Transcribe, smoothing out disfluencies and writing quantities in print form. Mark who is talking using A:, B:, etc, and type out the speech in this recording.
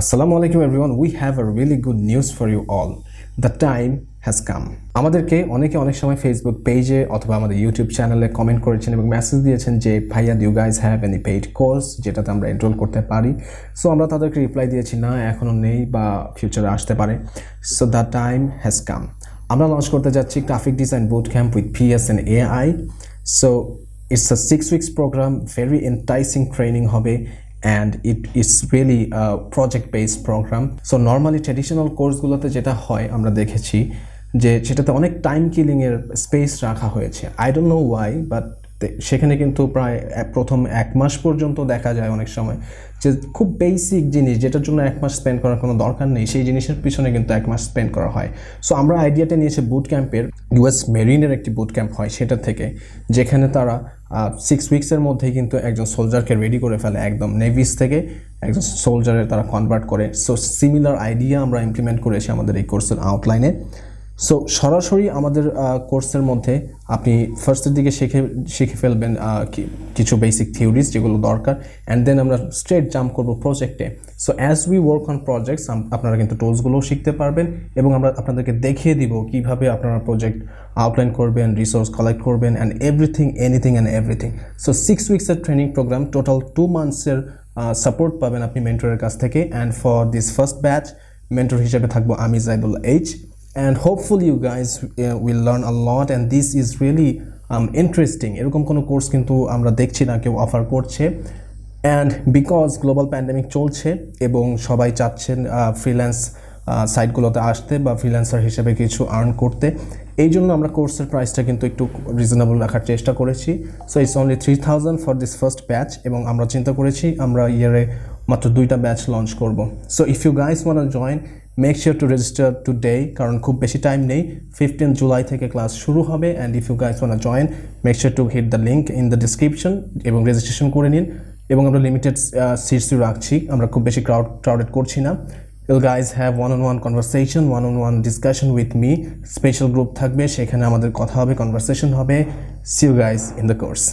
A: Assalamu alaikum everyone, we have a really good news for you all. The time has come. আমাদেরকে অনেক সময় Facebook পেজে অথবা আমাদের ইউটিউব চ্যানেলে কমেন্ট করেছেন এবং মেসেজ দিয়েছেন যে ভাইয়া do you guys have any paid course যেটাতে আমরা এনরোল করতে পারি। সো আমরা তাদেরকে রিপ্লাই দিয়েছি না, এখনও নেই বা ফিউচারে আসতে পারে। So the time has come. আমরা লঞ্চ করতে যাচ্ছি graphic design bootcamp with PS and AI. So it's a 6 weeks program, very enticing training হবে. And it is really a project-based program. So normally traditional কোর্সগুলোতে যেটা হয় আমরা দেখেছি যে সেটাতে অনেক টাইম কিলিংয়ের স্পেস রাখা হয়েছে। I don't know why, but সেখানে কিন্তু প্রায় প্রথম 1 মাস পর্যন্ত দেখা যায় অনেক সময় যে খুব বেসিক জিনিস যেটার জন্য 1 মাস স্পেন্ড করার কোনো দরকার নেই, সেই জিনিসের পিছনে কিন্তু 1 মাস স্পেন্ড করা হয়। সো আমরা আইডিয়াটা নিয়েছি বুট ক্যাম্পের, ইউ.এস মেরিনের একটি বুট ক্যাম্প হয় সেটা থেকে, যেখানে তারা 6 উইক্সের মধ্যেই কিন্তু একজন সোলজারকে রেডি করে ফেলে, একদম নেভিস থেকে একজন সোলজারে তারা কনভার্ট করে। সো সিমিলার আইডিয়া আমরা ইমপ্লিমেন্ট করেছি আমাদের এই কোর্সের আউটলাইনে। সো সরাসরি আমাদের কোর্সের মধ্যে আপনি ফার্স্টের দিকে শিখে ফেলবেন কিছু বেসিক থিওরিজ যেগুলো দরকার, অ্যান্ড দেন আমরা স্ট্রেট জাম্প করবো প্রজেক্টে। So as we work on projects আপনারা কিন্তু টুলসগুলোও শিখতে পারবেন এবং আমরা আপনাদেরকে দেখিয়ে দিব কীভাবে আপনারা প্রজেক্ট আউটলাইন করবেন, রিসোর্স কালেক্ট করবেন, and everything, anything and everything. So 6 উইক্সের ট্রেনিং প্রোগ্রাম, টোটাল 2 মান্থসের সাপোর্ট পাবেন আপনি মেন্টরের কাছ থেকে। And for this first batch mentor হিসেবে থাকবো আমি Zaibul H. And hopefully you guys will learn a lot, and this is really interesting. এরকম কোনো কোর্স কিন্তু আমরা দেখছি না কেউ অফার করছে। অ্যান্ড বিকজ গ্লোবাল প্যান্ডেমিক চলছে এবং সবাই চাচ্ছেন ফ্রিল্যান্স সাইটগুলোতে আসতে বা ফ্রিল্যান্সার হিসেবে কিছু আর্ন করতে, এই জন্য আমরা কোর্সের প্রাইসটা কিন্তু একটু রিজনেবল রাখার চেষ্টা করেছি। So it's only 3000 for this first batch, এবং আমরা চিন্তা করেছি আমরা ইয়ারে মাত্র 2টা ব্যাচ লঞ্চ করব। So if you guys want to join, make sure to register today, কারণ খুব বেশি টাইম নেই। 15 জুলাই থেকে ক্লাস শুরু হবে। And if you guys want to join, make sure to hit the link in the description এবং registration করে নিন। এবং আমরা লিমিটেড সিটসই রাখছি, আমরা খুব বেশি ক্রাউডেড করছি না। You'll guys have one-on-one conversation, one-on-one discussion with me. Special group থাকবে, সেখানে আমাদের কথা হবে, কনভারসেশন হবে। See you guys in the course.